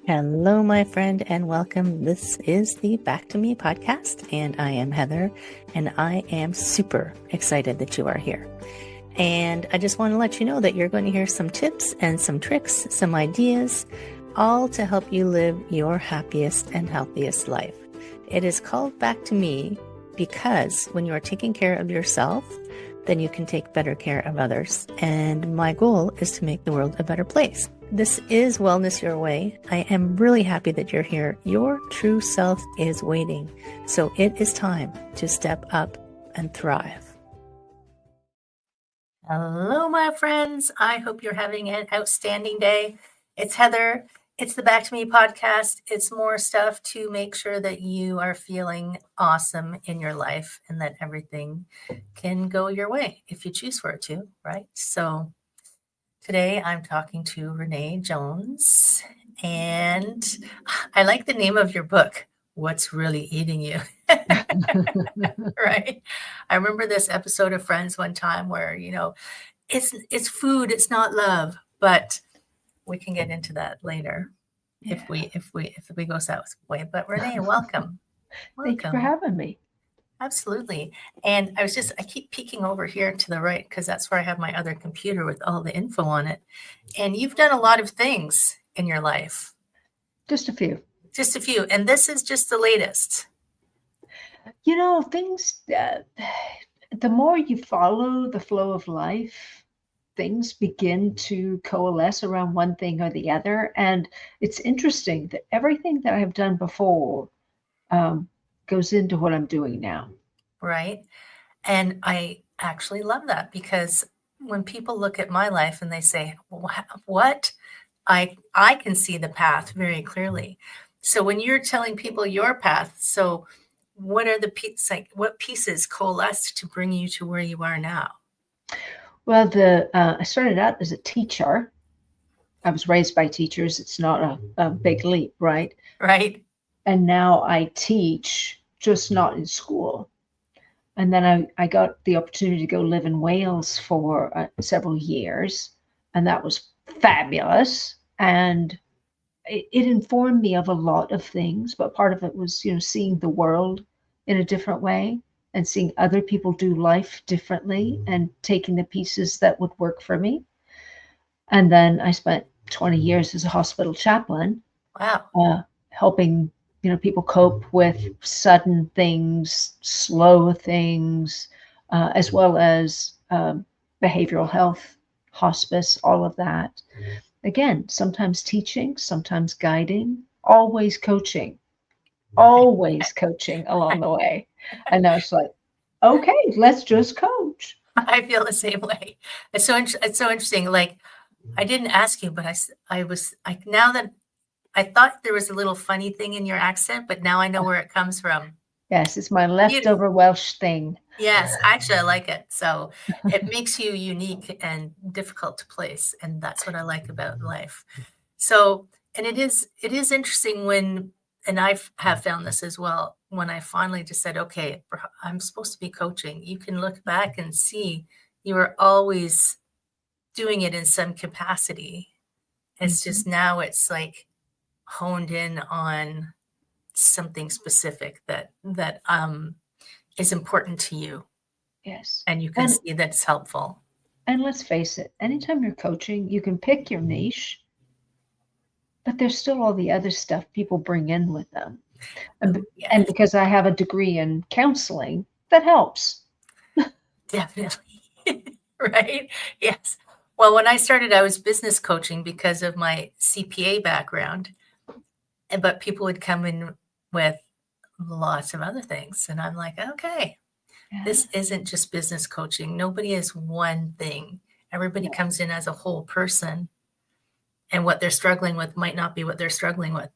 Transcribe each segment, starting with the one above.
Hello, my friend, and welcome. This is the Back to Me podcast, and I am Heather, and I am super excited that you are here. And I just want to let you know that you're going to hear some tips and some tricks, some ideas, all to help you live your happiest and healthiest life. It is called Back to Me because when you are taking care of yourself, then you can take better care of others. And my goal is to make the world a better place. This is Wellness Your Way. I am really happy that you're here. Your true self is waiting. So it is time to step up and thrive. Hello, my friends. I hope you're having an outstanding day. It's Heather. It's the Back to Me podcast. It's more stuff to make sure that you are feeling awesome in your life and that everything can go your way if you choose for it to, right? So today I'm talking to Renee Jones, and I like the name of your book, What's Really Eating You? Right? I remember this episode of Friends one time where, it's food, it's not love, but we can get into that later if we go that way. But Renee, welcome. Thank you for having me. Absolutely. And I keep peeking over here to the right because that's where I have my other computer with all the info on it. And you've done a lot of things in your life. Just a few. Just a few. And this is just the latest. Things, the more you follow the flow of life, things begin to coalesce around one thing or the other. And it's interesting that everything that I've done before goes into what I'm doing now. Right. And I actually love that because when people look at my life and they say, what? I can see the path very clearly. So when you're telling people your path, so what are the pieces, what pieces coalesced to bring you to where you are now? Well, I started out as a teacher. I was raised by teachers. It's not a big leap, right? Right. And now I teach, just not in school. And then I got the opportunity to go live in Wales for several years. And that was fabulous. And it informed me of a lot of things. But part of it was, seeing the world in a different way and seeing other people do life differently and taking the pieces that would work for me. And then I spent 20 years as a hospital chaplain. Wow. Helping people cope with sudden things, slow things, as well as behavioral health, hospice, all of that. Again, sometimes teaching, sometimes guiding, always coaching along the way. And I was like, okay, let's just coach. I feel the same way. It's so interesting. Like, I didn't ask you, but now that I thought there was a little funny thing in your accent, but now I know where it comes from. Yes, it's my leftover Welsh thing. Yes, actually, I like it. So it makes you unique and difficult to place, and that's what I like about life. So, and it is interesting and I have found this as well, when I finally just said, okay, I'm supposed to be coaching. You can look back and see you were always doing it in some capacity. It's just now it's like honed in on something specific that is important to you. Yes. And you can see that's helpful. And let's face it, anytime you're coaching, you can pick your niche, but there's still all the other stuff people bring in with them. And because I have a degree in counseling, that helps. Definitely. Right? Yes. Well, when I started, I was business coaching because of my CPA background. But people would come in with lots of other things. And I'm like, okay, This isn't just business coaching. Nobody is one thing. Everybody comes in as a whole person. And what they're struggling with might not be what they're struggling with.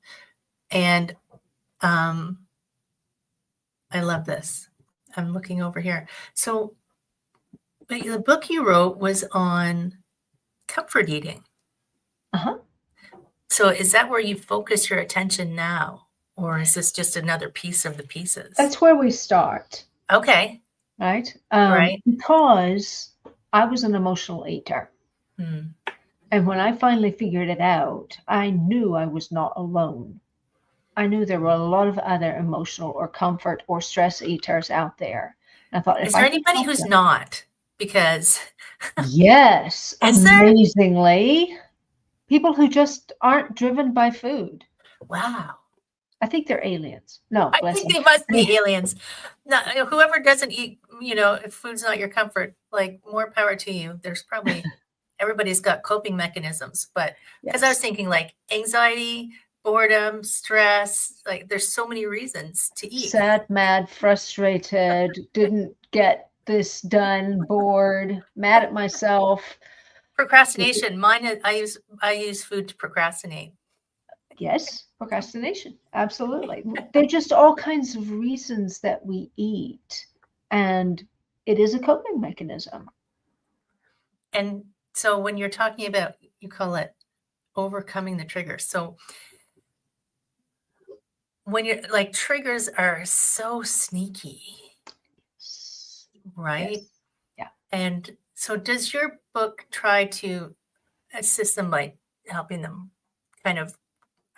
And I love this. I'm looking over here. So the book you wrote was on comfort eating. Uh-huh. So is that where you focus your attention now? Or is this just another piece of the pieces? That's where we start. Okay. Right? Right. Because I was an emotional eater. And when I finally figured it out, I knew I was not alone. I knew there were a lot of other emotional or comfort or stress eaters out there. And I thought Is if there I could anybody help who's them. not? Because Yes, is there? amazingly, people who just aren't driven by food. Wow. I think they're aliens. No, I bless think them. they must be aliens. Not, whoever doesn't eat, if food's not your comfort, like more power to you. There's probably everybody's got coping mechanisms, but because I was Yes. thinking like anxiety, boredom, stress, like there's so many reasons to eat. Sad, mad, frustrated, didn't get this done, bored, mad at myself. Procrastination. Mine, I use food to procrastinate. Yes, procrastination. Absolutely. They're just all kinds of reasons that we eat. And it is a coping mechanism. And so when you're talking about, you call it overcoming the trigger. So when you're like, triggers are so sneaky, right? Yes. Yeah. And so does your book try to assist them by helping them kind of,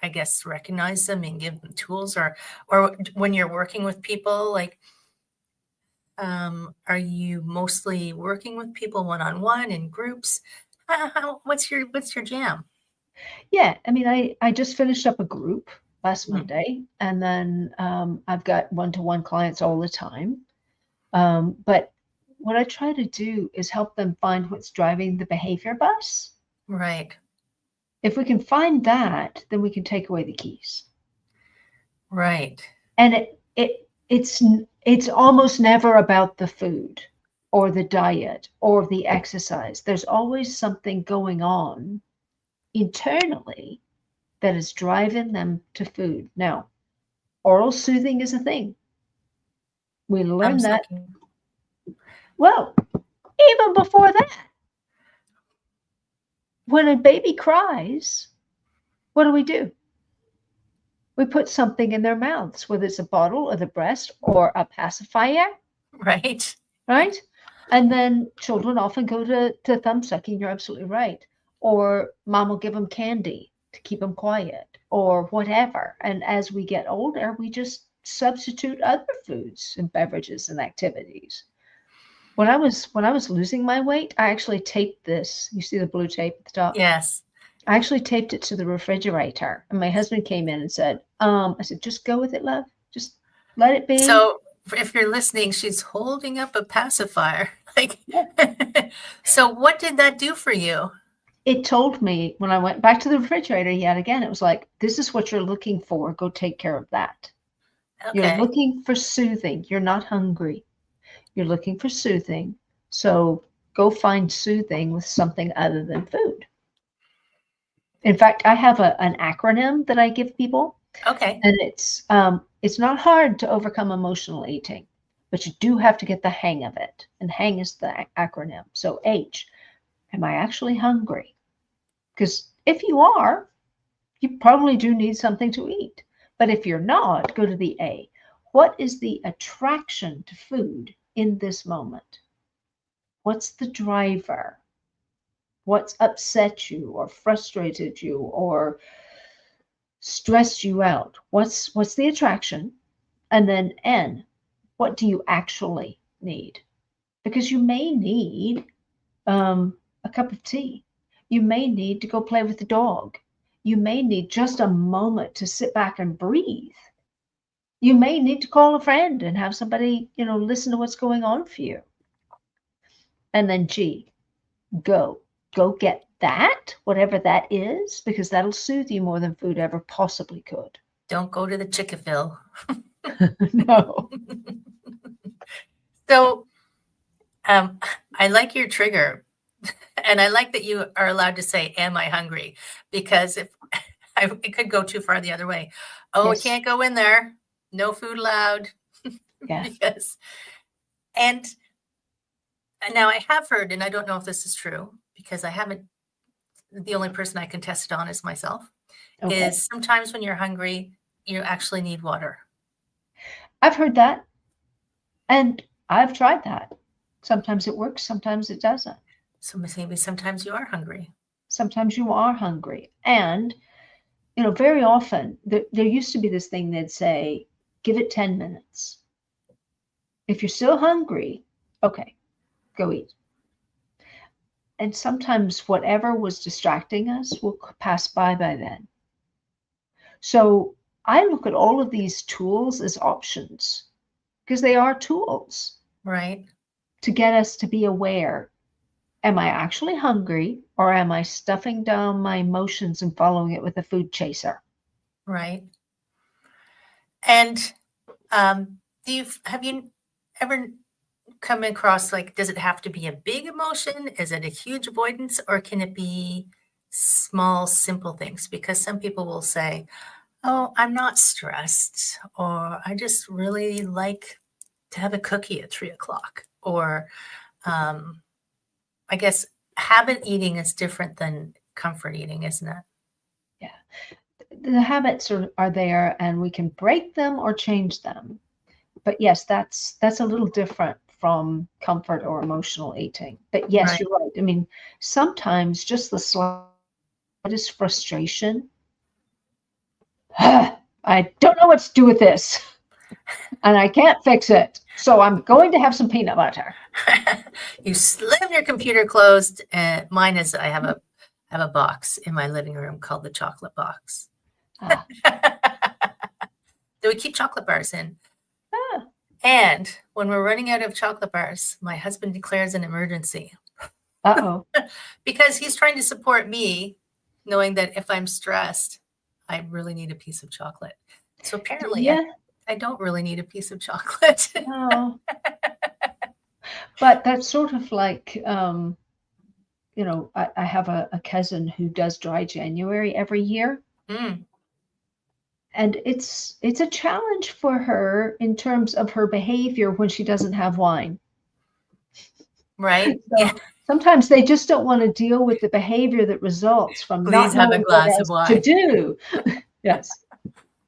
I guess, recognize them and give them tools, or when you're working with people, like, are you mostly working with people one-on-one in groups? What's your jam? Yeah. I mean, I just finished up a group last Mm, Monday, and then I've got one-to-one clients all the time. But what I try to do is help them find what's driving the behavior bus. right, If we can find that, then we can take away the keys. right. And it's almost never about the food or the diet or the exercise. There's always something going on internally that is driving them to food. Now, oral soothing is a thing. We I'm learn that. sucking. Well, even before that, when a baby cries, what do? We put something in their mouths, whether it's a bottle or the breast or a pacifier, Right. right? And then children often go to thumb sucking. You're absolutely right. Or mom will give them candy to keep them quiet or whatever. And as we get older, we just substitute other foods and beverages and activities. When I was losing my weight, I actually taped this. You see the blue tape at the top? Yes. I actually taped it to the refrigerator. And my husband came in and said, I said, just go with it, love. Just let it be. So if you're listening, she's holding up a pacifier. Like, Yeah. so what did that do for you? It told me when I went back to the refrigerator yet again, it was like, this is what you're looking for. Go take care of that. You're Okay. looking for soothing. You're not hungry. You're looking for soothing. So go find soothing with something other than food. In fact, I have an acronym that I give people, Okay. and it's not hard to overcome emotional eating, but you do have to get the hang of it. And hang is the acronym. So H, am I actually hungry? Because if you are, you probably do need something to eat. But if you're not, go to the A. What is the attraction to food in this moment? What's the driver? What's upset you or frustrated you or stressed you out? What's the attraction? And then N, what do you actually need? Because you may need a cup of tea. You may need to go play with the dog. You may need just a moment to sit back and breathe. You may need to call a friend and have somebody, listen to what's going on for you. And then G, go. Go get that, whatever that is, because that'll soothe you more than food ever possibly could. Don't go to the Chick-fil. No. So I like your trigger, and I like that you are allowed to say, am I hungry? Because if it could go too far the other way. Oh, I Yes. can't go in there. No food allowed. Yeah. Because, and now I have heard, and I don't know if this is true because I haven't, the only person I can test it on is myself, Okay. is sometimes when you're hungry, you actually need water. I've heard that. And I've tried that. Sometimes it works, sometimes it doesn't. So maybe sometimes you are hungry. Sometimes you are hungry. And, very often there used to be this thing they'd say, give it 10 minutes. If you're still hungry, okay, go eat. And sometimes whatever was distracting us will pass by then. So I look at all of these tools as options because they are tools. Right. To get us to be aware. Am I actually hungry, or am I stuffing down my emotions and following it with a food chaser? Right. And have you ever come across, like, does it have to be a big emotion? Is it a huge avoidance, or can it be small, simple things? Because some people will say, oh, I'm not stressed, or I just really like to have a cookie at 3 o'clock. Or I guess habit eating is different than comfort eating, isn't it? Yeah. The habits are there, and we can break them or change them. But yes, that's a little different from comfort or emotional eating. But yes, Right. you're right. I mean, sometimes just the slightest frustration, I don't know what to do with this, and I can't fix it. So I'm going to have some peanut butter. You slam your computer closed, and mine is I have a box in my living room called the chocolate box. Ah, That we keep chocolate bars in. ah, And when we're running out of chocolate bars, my husband declares an emergency uh-oh. because he's trying to support me, knowing that if I'm stressed, I really need a piece of chocolate. So apparently, Yeah, I don't really need a piece of chocolate. no. But that's sort of like, I have a cousin who does dry January every year. Mm, And it's a challenge for her in terms of her behavior when she doesn't have wine. right? Yeah. So sometimes they just don't want to deal with the behavior that results from Please not have a knowing what glass of else to wine. do. Yes.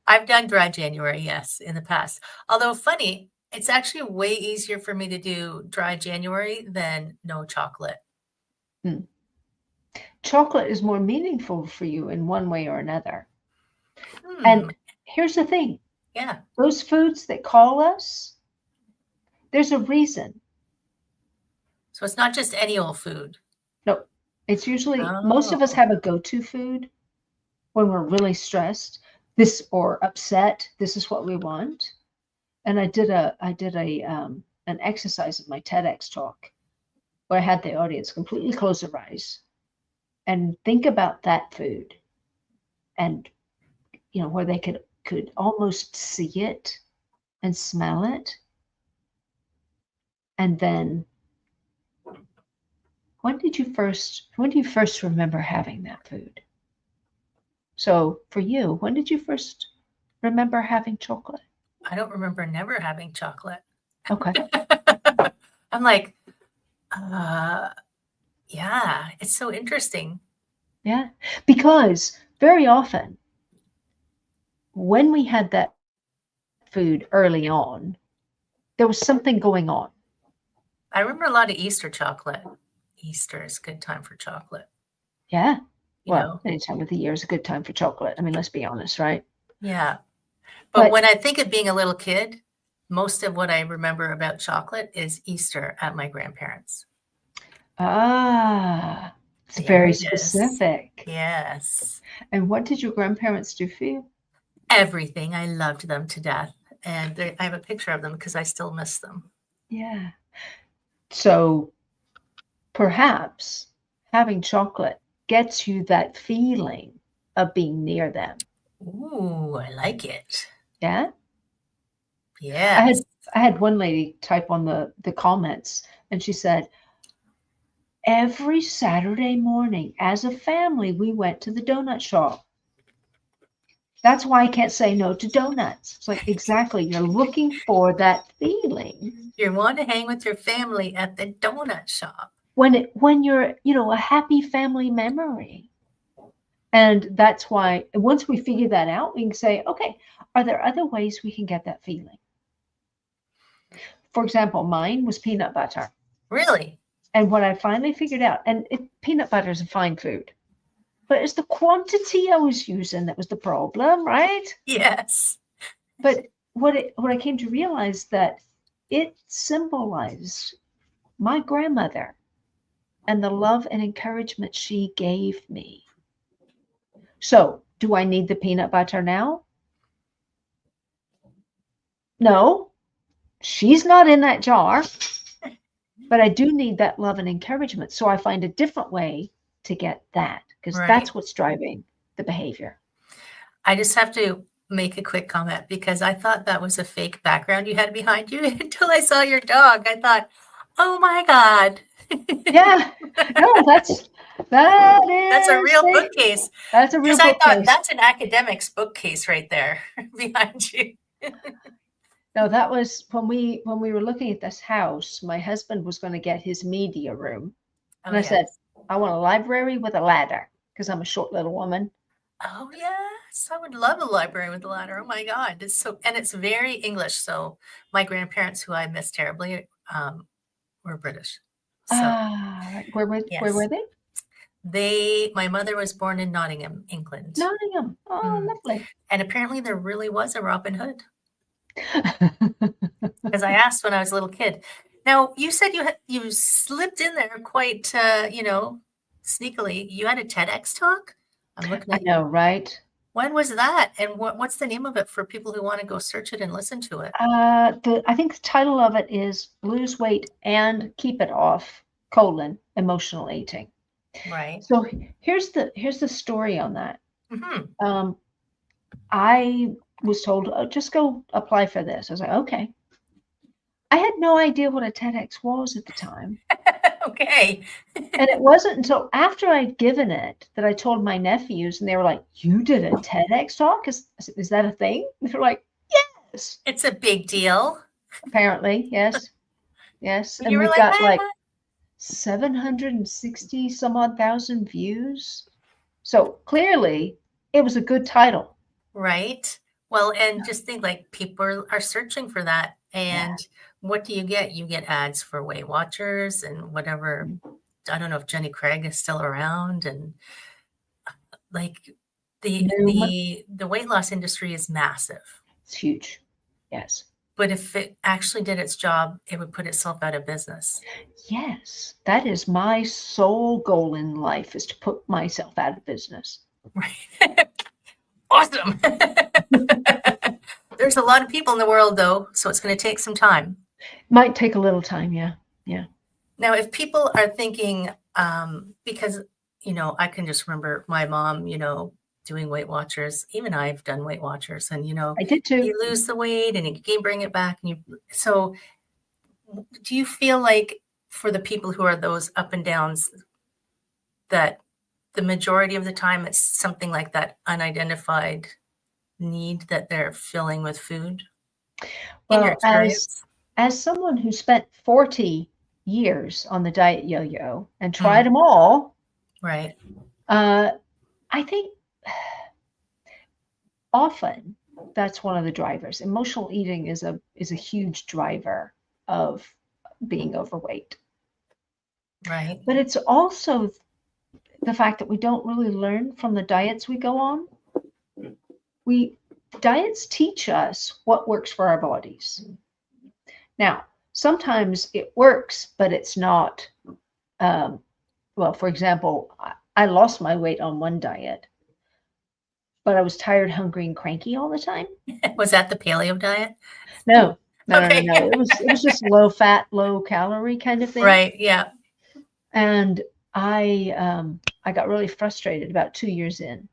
I've done dry January, yes, in the past. Although funny, it's actually way easier for me to do dry January than no chocolate. Hmm. Chocolate is more meaningful for you in one way or another. And here's the thing, Yeah. those foods that call us, there's a reason. So it's not just any old food. No, it's usually, most of us Oh, have a go-to food when we're really stressed, this or upset. This is what we want. And I did an exercise at my TEDx talk where I had the audience completely close their eyes and think about that food, and where they could almost see it and smell it. And then when do you first remember having that food? So for you, when did you first remember having chocolate? I don't remember never having chocolate. Okay. I'm like, yeah, it's so interesting. Yeah. Because very often when we had that food early on, there was something going on. I remember a lot of Easter chocolate. Easter is a good time for chocolate, Yeah. you Well, know? any time of the year is a good time for chocolate. I mean, let's be honest, right? Yeah. But But when I think of being a little kid, most of what I remember about chocolate is Easter at my grandparents'. it's There very it is. specific. Yes. And what did your grandparents do for you? Everything. I loved them to death. And I have a picture of them because I still miss them. Yeah. So perhaps having chocolate gets you that feeling of being near them. Ooh, I like it. Yeah. Yes. I had one lady type on the comments, and she said, every Saturday morning as a family, we went to the donut shop. That's why I can't say no to donuts. It's like, exactly. You're looking for that feeling You want to hang with your family at the donut shop. when you're, a happy family memory. And that's why once we figure that out, we can say, okay, are there other ways we can get that feeling? For example, mine was peanut butter. Really? And what I finally figured out, and peanut butter is a fine food. But it's the quantity I was using that was the problem, right? Yes. But what I came to realize that it symbolized my grandmother and the love and encouragement she gave me. So, do I need the peanut butter now? No, she's not in that jar, but I do need that love and encouragement. So I find a different way to get that because Right. that's what's driving the behavior. I just have to make a quick comment because I thought that was a fake background you had behind you until I saw your dog. I thought, oh my God. Yeah, no, that That's a is real fake. bookcase. That's a real Because I thought bookcase. that's an academic's bookcase right there behind you. No, that was when we were looking at this house, my husband was going to get his media room. Oh, And I said, yes. I want a library with a ladder because I'm a short little woman. Oh, yes. I would love a library with a ladder. Oh my God. It's so, and it's very English. So my grandparents, who I miss terribly, were British. So Right. Where yes, were they? my mother was born in Nottingham, England. Nottingham. Oh, Mm. lovely. And apparently there really was a Robin Hood because I asked when I was a little kid. Now you said you slipped in there quite, sneakily. You had a TEDx talk. I'm looking I at know, right? when was that, and what's the name of it for people who want to go search it and listen to it? I think the title of it is Lose Weight and Keep It Off, Emotional Eating. Right. So here's the story on that. Hmm. I was told, oh, just go apply for this. I was like, okay. I had no idea what a TEDx was at the time. Okay. And it wasn't until after I'd given it that I told my nephews, and they were like, you did a TEDx talk? Is that a thing? And they're like, yes. It's a big deal. Apparently, yes. Yes. You And were we've like, got like ah. 760 some odd thousand views. So clearly it was a good title. Right. Well, and just think like people are searching for that. Yeah. And what do you get? You get ads for Weight Watchers and whatever. I don't know if Jenny Craig is still around, and like Noom. the weight loss industry is massive. It's huge. Yes. But if it actually did its job, it would put itself out of business. Yes. That is my sole goal in life is to put myself out of business. Right. Awesome. There's a lot of people in the world though, so it's going to take some time. Might take a little time. Yeah. Yeah. Now, if people are thinking, because, I can just remember my mom, doing Weight Watchers. Even I've done Weight Watchers, and, I did too. you lose the weight and you can bring it back. So do you feel like for the people who are those up and downs, that the majority of the time it's something like that unidentified need that they're filling with food in your Well, experience? as someone who spent 40 years on the diet yo-yo and tried Mm, them all, right. I think often that's one of the drivers. Emotional eating is a huge driver of being overweight. Right. But it's also the fact that we don't really learn from the diets we go on. Diets teach us what works for our bodies. Now, sometimes it works, but it's not. Well, for example, I lost my weight on one diet, but I was tired, hungry, and cranky all the time. Was that the paleo diet? No, Okay. no. It was just low fat, low calorie kind of thing. Right. Yeah. And I got really frustrated about 2 years in,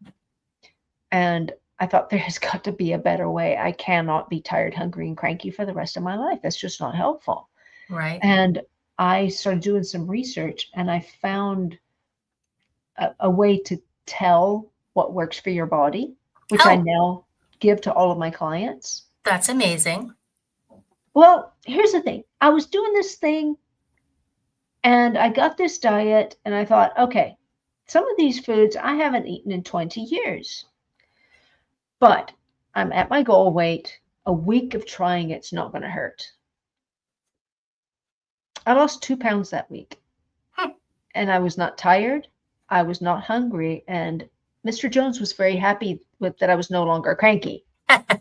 and I thought there has got to be a better way. I cannot be tired, hungry, and cranky for the rest of my life. That's just not helpful. Right. And I started doing some research, and I found a way to tell what works for your body, which I Oh, now give to all of my clients. that's amazing. Well, here's the thing. I was doing this thing and I got this diet and I thought, okay, some of these foods I haven't eaten in 20 years, but I'm at my goal weight. A week of trying it's not going to hurt. I lost 2 pounds that week Hmm. and I was not tired. I was not hungry, and Mr. Jones was very happy with that I was no longer cranky.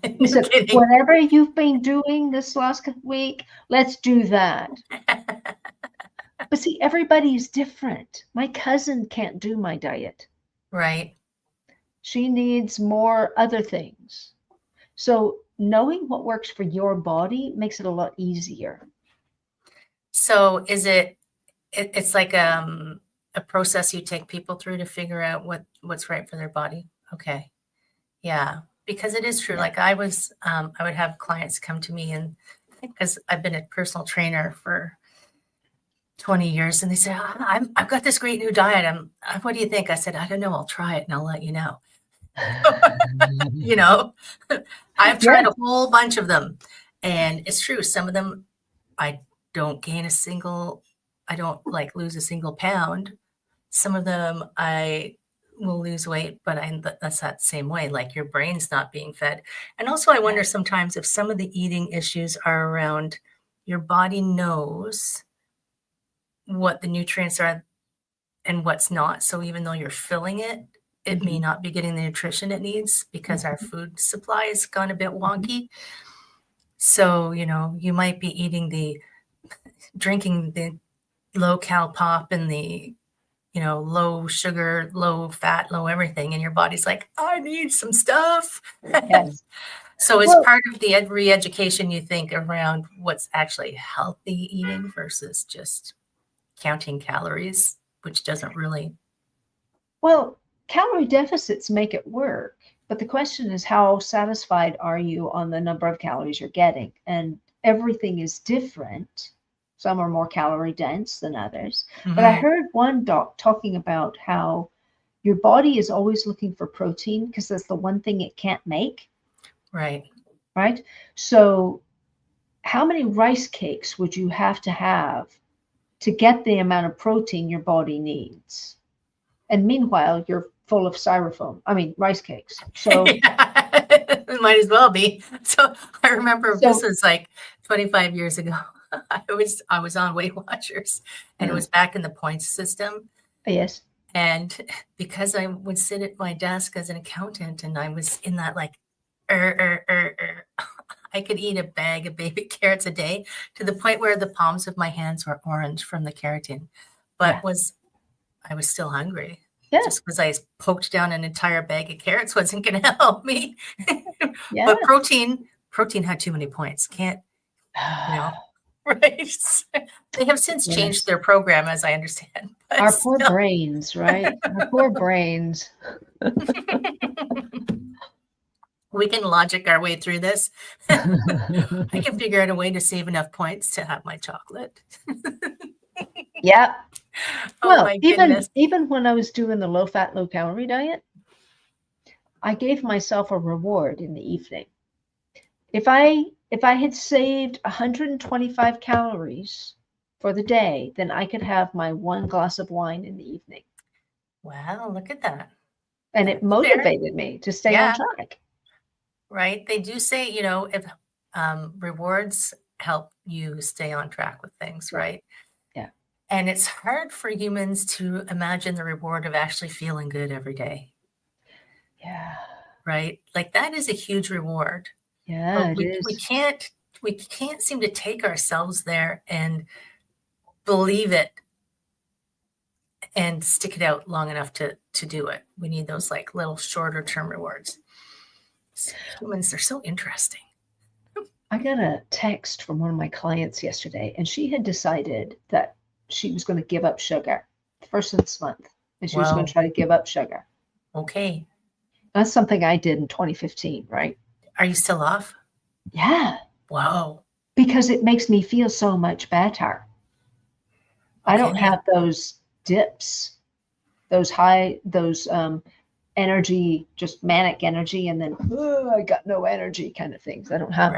He No said, kidding. whatever you've been doing this last week, let's do that. But see, everybody's different. My cousin can't do my diet. Right. She needs more other things. So knowing what works for your body makes it a lot easier. So is it's like a process you take people through to figure out what's right for their body? Okay. Yeah. Because it is true. Yeah. Like I would have clients come to me, and because I've been a personal trainer for 20 years, and they say, I've got this great new diet. What do you think? I said, I don't know. I'll try it and I'll let you know. You know, I've tried Yeah. a whole bunch of them, and it's true. Some of them, I don't I don't like lose a single pound. Some of them I will lose weight, but that's that same way. Like your brain's not being fed. And also I wonder sometimes if some of the eating issues are around your body knows what the nutrients are and what's not. So even though you're filling it, it may not be getting the nutrition it needs because our food supply has gone a bit wonky. So, you might be drinking the low cal pop and the, low sugar, low fat, low everything. And your body's like, I need some stuff. Yes. So it's part of the re-education, you think, around what's actually healthy eating versus just counting calories, which doesn't really. Well, calorie deficits make it work, but the question is how satisfied are you on the number of calories you're getting? And everything is different. Some are more calorie dense than others. But I heard one doc talking about how your body is always looking for protein because that's the one thing it can't make. Right. Right. So how many rice cakes would you have to get the amount of protein your body needs? And meanwhile, you're full of rice cakes. So it might as well be. So I remember this was like 25 years ago. I was on Weight Watchers, and it was back in the points system. Yes. And because I would sit at my desk as an accountant, and I was in that like, I could eat a bag of baby carrots a day to the point where the palms of my hands were orange from the keratin, but I was still hungry. Yeah. Just because I poked down an entire bag of carrots wasn't going to help me. Yeah. But protein had too many points. Can't, right? They have since changed their program, as I understand. Our poor brains, right? Our poor brains. We can logic our way through this. I can figure out a way to save enough points to have my chocolate. Yeah. Oh, my goodness. Even when I was doing the low fat, low calorie diet, I gave myself a reward in the evening. If I had saved 125 calories for the day, then I could have my one glass of wine in the evening. Wow, look at that. And it motivated me to stay on track. Right. They do say, if rewards help you stay on track with things, right? Yeah. And it's hard for humans to imagine the reward of actually feeling good every day. Yeah. Right. Like that is a huge reward. Yeah, but we can't seem to take ourselves there and believe it and stick it out long enough to do it. We need those like little shorter term rewards. Humans are so interesting. I got a text from one of my clients yesterday, and she had decided that she was going to give up sugar first of this month, and she was going to try to give up sugar. Okay. That's something I did in 2015, right? Are you still off? Yeah. Wow. Because it makes me feel so much better. I don't have those dips, those energy, just manic energy, and then I got no energy kind of things. I don't have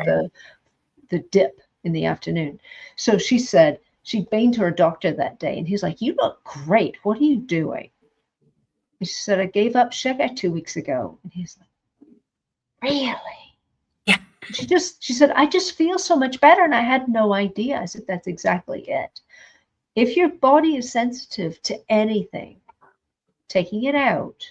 the dip in the afternoon. So she said she'd been to her doctor that day, and he's like, "You look great. What are you doing?" And she said, "I gave up sugar 2 weeks ago." And he's like, "Really?" Yeah. She said, "I just feel so much better." And I had no idea. I said, "That's exactly it. If your body is sensitive to anything, taking it out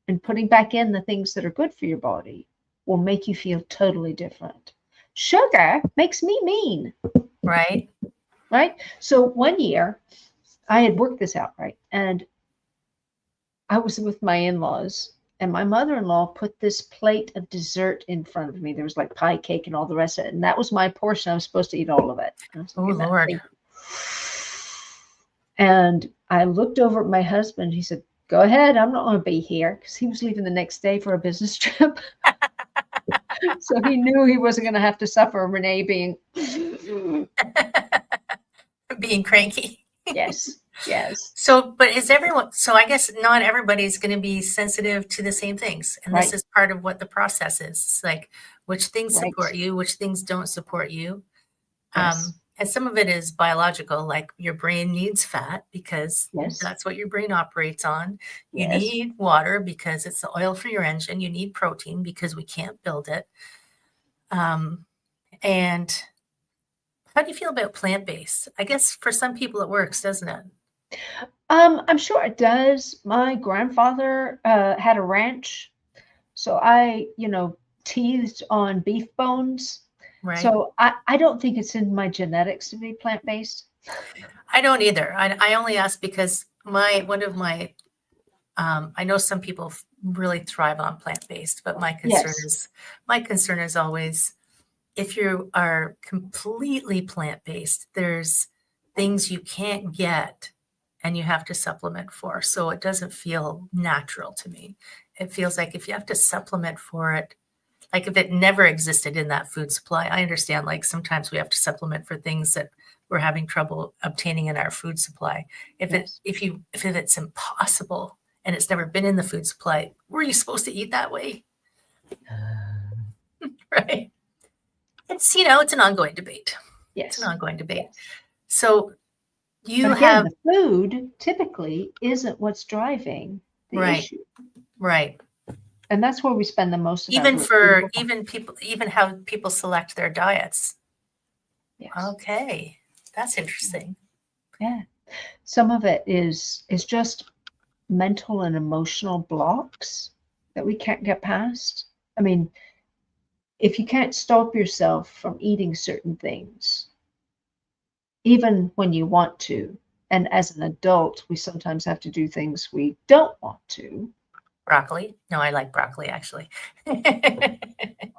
and putting back in the things that are good for your body will make you feel totally different. Sugar makes me mean. Right. Right? So one year I had worked this out, right? And I was with my in-laws, and my mother-in-law put this plate of dessert in front of me. There was like pie cake and all the rest of it. And that was my portion. I was supposed to eat all of it. I was Oh, looking at that Lord. thing. And I looked over at my husband. He said, go ahead. I'm not going to be here, because he was leaving the next day for a business trip. So he knew he wasn't going to have to suffer Renee being. Being cranky. Yes. Yes. So, but is everyone, so I guess not everybody's going to be sensitive to the same things. And this Right. is part of what the process is. It's like which things Right. support you, which things don't support you. Yes. And some of it is biological, like your brain needs fat because Yes. that's what your brain operates on. You Yes. need water because it's the oil for your engine. You need protein because we can't build it. And how do you feel about plant-based? I guess for some people it works, doesn't it? I'm sure it does. My grandfather had a ranch, so I, teased on beef bones. Right. So I don't think it's in my genetics to be plant-based. I don't either. I only ask because one of my I know some people really thrive on plant-based, but my concern is always if you are completely plant-based, there's things you can't get and you have to supplement for. So it doesn't feel natural to me. It feels like if you have to supplement for it, like if it never existed in that food supply, I understand like sometimes we have to supplement for things that we're having trouble obtaining in our food supply. If it's impossible and it's never been in the food supply, were you supposed to eat that way? Right? It's an ongoing debate. Yes. It's an ongoing debate. Yes. So the food typically isn't what's driving the issue. Right. And that's where we spend the most of even how people select their diets. Yes. Okay. That's interesting. Yeah. Some of it is just mental and emotional blocks that we can't get past. I mean, if you can't stop yourself from eating certain things, even when you want to, and as an adult, we sometimes have to do things we don't want to. Broccoli? No, I like broccoli actually.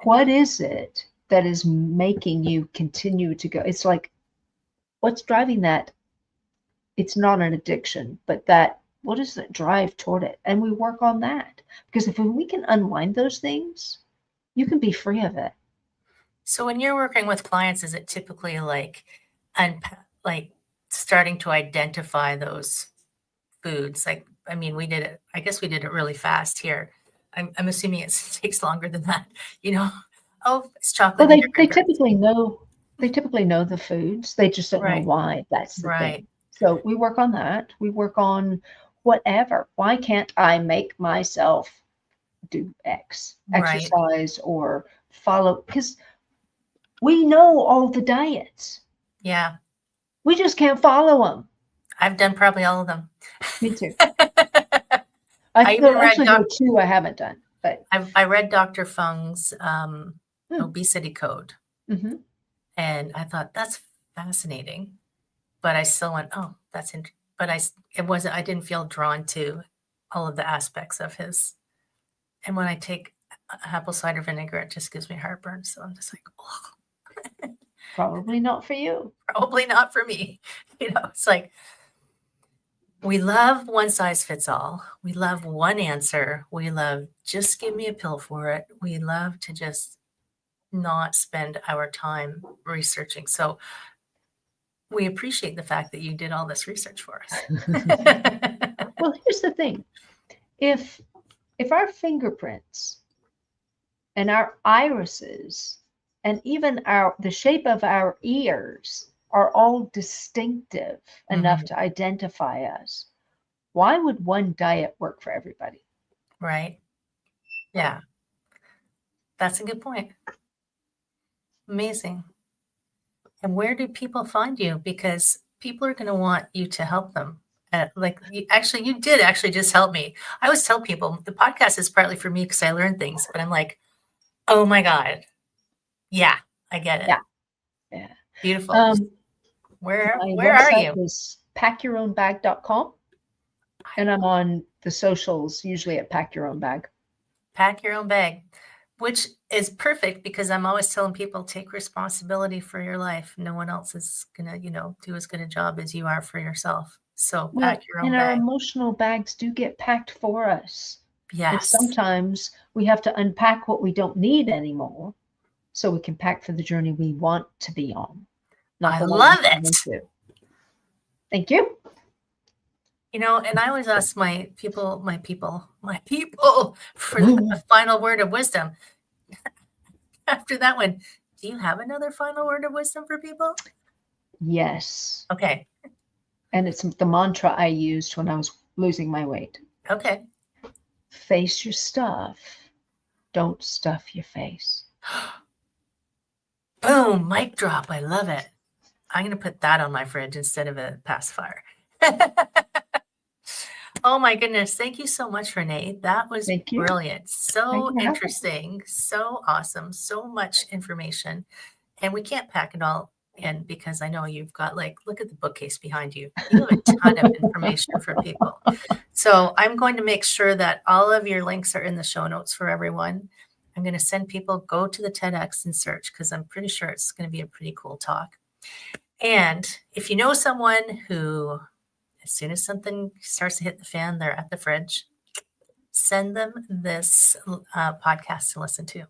What is it that is making you continue to go? It's like, what's driving that? It's not an addiction, but what is that drive toward it? And we work on that, because if we can unwind those things, you can be free of it. So when you're working with clients, is it typically like starting to identify those foods? Like, I mean, I guess we did it really fast here. I'm assuming it takes longer than that, Oh, it's chocolate. Well, they typically know the foods. They just don't know why. That's the thing. So we work on that. We work on whatever. Why can't I make myself do X, exercise or follow? Because we know all the diets. Yeah. We just can't follow them. I've done probably all of them. Me too. There are two I haven't done, but I read Dr. Fung's obesity code, and I thought that's fascinating. But I still went, oh, that's interesting. But I didn't feel drawn to all of the aspects of his. And when I take apple cider vinegar, it just gives me heartburn. So I'm just like, oh. Probably not for you. Probably not for me. It's like, we love one size fits all. We love one answer. We love just give me a pill for it. We love to just not spend our time researching. So we appreciate the fact that you did all this research for us. Well, here's the thing. If our fingerprints and our irises and even the shape of our ears are all distinctive enough to identify us, why would one diet work for everybody? Right. Yeah. That's a good point. Amazing. And where do people find you? Because people are going to want you to help them You did actually just help me. I always tell people the podcast is partly for me because I learn things, but I'm like, oh my God. Yeah, I get it. Yeah. Yeah. Beautiful. Where My are website you? is packyourownbag.com, and I'm on the socials, usually at Pack Your Own Bag. Pack your own bag, which is perfect because I'm always telling people take responsibility for your life. No one else is gonna, do as good a job as you are for yourself. So pack your own And our bag. emotional bags do get packed for us. And Yes. sometimes we have to unpack what we don't need anymore so we can pack for the journey we want to be on. I love it. Thank you. And I always ask my people for the final word of wisdom. After that one, do you have another final word of wisdom for people? Yes. Okay. And it's the mantra I used when I was losing my weight. Okay. Face your stuff. Don't stuff your face. Boom, mic drop. I love it. I'm going to put that on my fridge instead of a pacifier. Oh my goodness. Thank you so much, Renee. That was brilliant. So interesting. So awesome. So much information. And we can't pack it all in because I know you've got look at the bookcase behind you. You have a ton of information for people. So I'm going to make sure that all of your links are in the show notes for everyone. I'm going to send people, go to the TEDx and search because I'm pretty sure it's going to be a pretty cool talk. And if you know someone who, as soon as something starts to hit the fan, they're at the fridge, send them this podcast to listen to.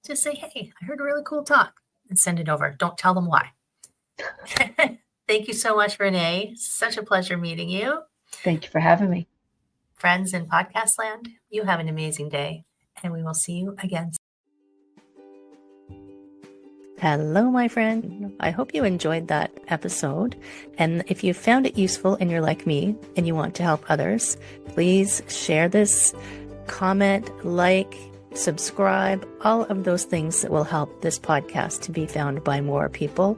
Just say, hey, I heard a really cool talk, and send it over. Don't tell them why. Thank you so much, Renee. Such a pleasure meeting you. Thank you for having me. Friends in podcast land, you have an amazing day, and we will see you again. Hello, my friend. I hope you enjoyed that episode. And if you found it useful and you're like me and you want to help others, please share this, comment, like, subscribe, all of those things that will help this podcast to be found by more people.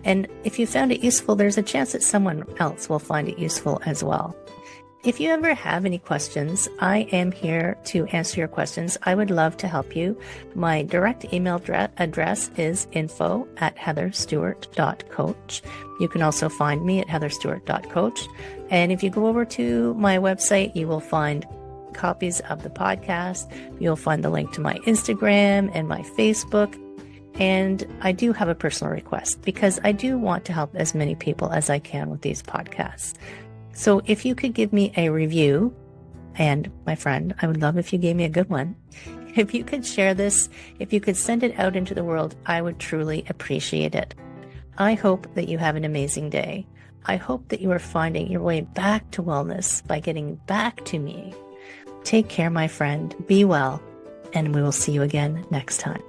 And if you found it useful, there's a chance that someone else will find it useful as well. If you ever have any questions, I am here to answer your questions. I would love to help you. My direct email address is info@heatherstewart.coach. You can also find me at heatherstewart.coach. And if you go over to my website, you will find copies of the podcast. You'll find the link to my Instagram and my Facebook. And I do have a personal request because I do want to help as many people as I can with these podcasts. So if you could give me a review, and my friend, I would love if you gave me a good one. If you could share this, if you could send it out into the world, I would truly appreciate it. I hope that you have an amazing day. I hope that you are finding your way back to wellness by getting back to me. Take care, my friend. Be well, and we will see you again next time.